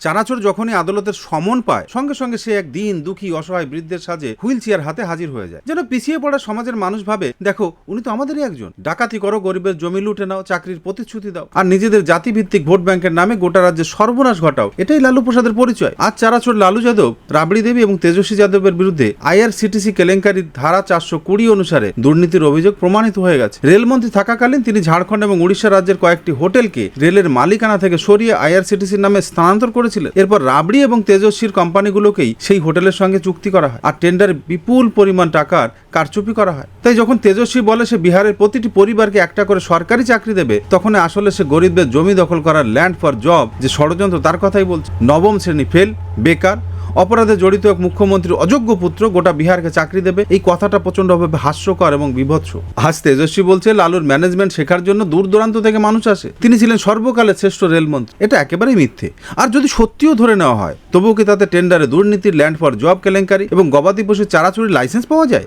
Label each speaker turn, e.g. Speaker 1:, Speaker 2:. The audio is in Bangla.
Speaker 1: চানাচোর যখনই আদালতের সমন পায় সঙ্গে সঙ্গে সে এক দিন দুঃখী অসহায় বৃদ্ধের সাজে হুইল চেয়ার হাতে হাজির হয়ে যায়। যেন পিছিয়ে পড়া সমাজের মানুষ ভাবে, দেখো উনি তো আমাদেরই একজন। ডাকাতি করো, গরিবের জমি লুটে নাও, চাকরির প্রতিশ্রুতি দাও, আর নিজেদের জাতিভিত্তিক ভোট ব্যাংকের নামে গোটা রাজ্যে সর্বনাশ ঘটাও, এটাই লালু প্রসাদের পরিচয়। আজ চানাচোর লালু যাদব, রাবড়ি দেবী এবং তেজস্বী যাদবের বিরুদ্ধে IRCTC কেলেঙ্কারির ধারা 420 অনুসারে দুর্নীতির অভিযোগ প্রমাণিত হয়ে গেছে। রেলমন্ত্রী থাকাকালীন তিনি ঝাড়খণ্ড এবং উড়িষ্যা রাজ্যের কয়েকটি হোটেলকে রেলের মালিকানা থেকে সরিয়ে IRCTC নামে স্থানান্তর করেছিলেন। এরপর রাবড়ি এবং তেজস্বীর কোম্পানিগুলোকেই সেই হোটেলের সঙ্গে চুক্তি করা হয় আর টেন্ডারে বিপুল পরিমাণ টাকার কারচুপি করা হয়। তাই যখন তেজস্বী বলে সে বিহারের প্রতিটি পরিবারকে একটা করে সরকারি চাকরি দেবে, তখন আসলে সে গরিবদের জমি দখল করার ল্যান্ড ফর জব যে ষড়যন্ত্র তার কথাই বলছে। নবম শ্রেণী ফেল, বেকার, অপরাধে জড়িত এক মুখ্যমন্ত্রীর অযোগ্য পুত্র গোটা বিহারকে চাকরি দেবে, এই কথাটা প্রচন্ডভাবে হাস্যকর এবং বিভৎস। আজ তেজস্বী বলছে লালুর ম্যানেজমেন্ট শেখার জন্য দূর দূরান্ত থেকে মানুষ আসে, তিনি ছিলেন সর্বকালের শ্রেষ্ঠ রেলমন্ত্রী। এটা একেবারেই মিথ্যে। আর যদি সত্যিও ধরে নেওয়া হয়, তবুও কি তাতে টেন্ডারে দুর্নীতি, ল্যান্ড ফর জব কেলেঙ্কারি এবং গবাদি পশুর চারা চুরির লাইসেন্স পাওয়া যায়?